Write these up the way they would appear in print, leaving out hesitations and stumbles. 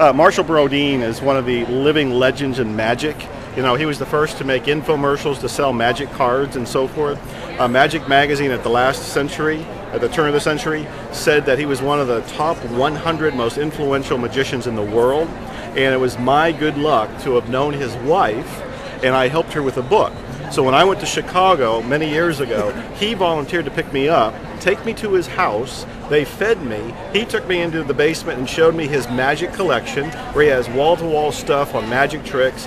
Marshall Brodeen is one of the living legends in magic. You know, he was the first to make infomercials to sell magic cards and so forth. Magic Magazine at the turn of the century, said that he was one of the top 100 most influential magicians in the world. And it was my good luck to have known his wife, and I helped her with a book. So when I went to Chicago many years ago, he volunteered to pick me up, take me to his house. They fed me. He took me into the basement and showed me his magic collection, where he has wall-to-wall stuff on magic tricks,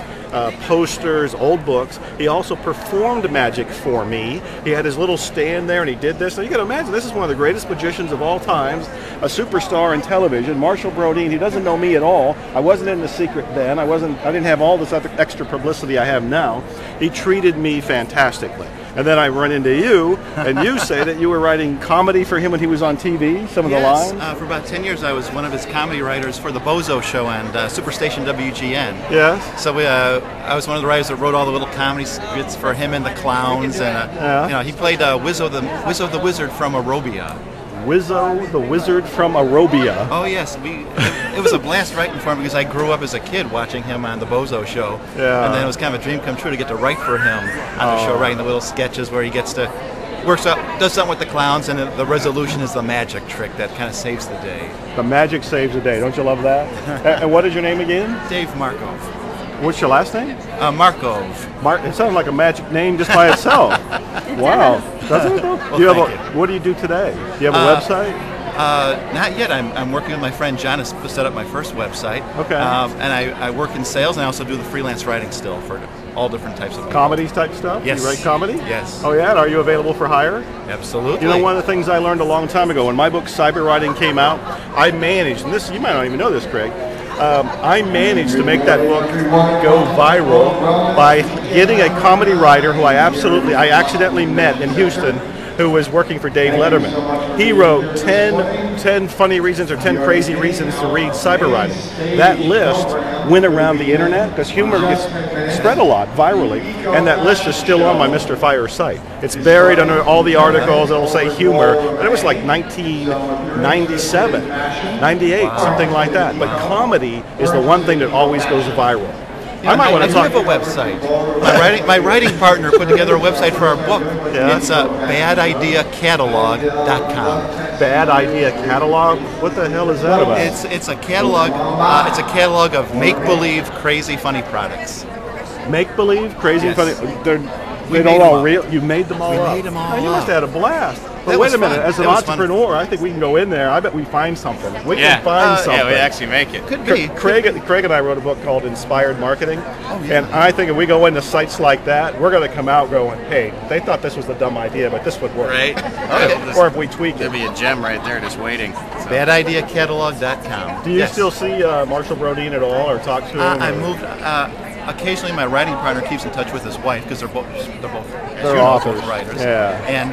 posters, old books. He also performed magic for me. He had his little stand there and he did this. So you can imagine, this is one of the greatest magicians of all times, a superstar in television, Marshall Brodeen. He doesn't know me at all. I wasn't in the secret then. I didn't have all this other extra publicity I have now. He treated me fantastically. And then I run into you, and you say that you were writing comedy for him when he was on TV, some of the lines? For about 10 years I was one of his comedy writers for the Bozo Show and Superstation WGN. Yes. So I was one of the writers that wrote all the little comedy skits for him and the clowns. And you know, he played Wizzo the Wizard from Arobia. Wizzo the Wizard from Arobia. Oh yes, it was a blast writing for him because I grew up as a kid watching him on the Bozo Show. Yeah. And then it was kind of a dream come true to get to write for him on the show, writing the little sketches where he gets to does something with the clowns, and the resolution is the magic trick that kind of saves the day. The magic saves the day. Don't you love that? And what is your name again? Dave Markov. What's your last name? Markov. It sounds like a magic name just by itself. Wow. Doesn't it though? Well, what do you do today? Do you have a website? Not yet. I'm working with my friend John to set up my first website. Okay. And I work in sales, and I also do the freelance writing still for all different types of comedy type stuff? Yes. You write comedy? Yes. Oh yeah? And are you available for hire? Absolutely. You know, one of the things I learned a long time ago, when my book Cyber Writing came out, I managed, and this, you might not even know this, Craig, I managed to make that book go viral by getting a comedy writer who I accidentally met in Houston, who was working for Dave Letterman. He wrote 10 funny reasons or 10 crazy reasons to read Cyber Writing. That list went around the internet because humor gets spread a lot virally, and that list is still on my Mr. Fire site. It's buried under all the articles. It'll say humor, and it was like 1997, 98, something like that. But comedy is the one thing that always goes viral. I might want to talk. I have a website. My writing partner put together a website for our book. Yeah. It's badideacatalog.com. Bad Idea Catalog? What the hell is that about? It's a catalog. It's a catalog of make-believe, crazy, funny products. Make-believe, crazy, yes. funny. They don't all real. You made them all up. We made them all up. You must have had a blast. But That wait a minute, fun. as an entrepreneur, I think we can go in there. I bet we find something. We can find something. Yeah, we actually make it. Could be. Craig and I wrote a book called Inspired Marketing. Oh, yeah. And I think if we go into sites like that, we're going to come out going, hey, they thought this was the dumb idea, but this would work. Right. Or if we tweak it. There'd be a gem right there just waiting. So. Badideacatalog.com. Do you still see Marshall Brodeen at all or talk to him? I moved. Occasionally, my writing partner keeps in touch with his wife because they're both authors, writers. Yeah. And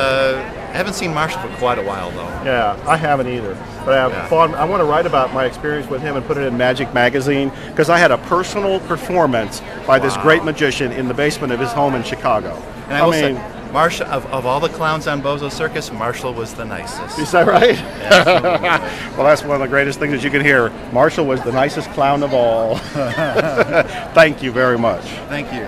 I haven't seen Marshall for quite a while though. Yeah, I haven't either. But I have fun. I want to write about my experience with him and put it in Magic Magazine because I had a personal performance by this great magician in the basement of his home in Chicago. And I mean, Marshall, of all the clowns on Bozo Circus, Marshall was the nicest. Is that right? Yeah, well, that's one of the greatest things that you can hear. Marshall was the nicest clown of all. Thank you very much. Thank you.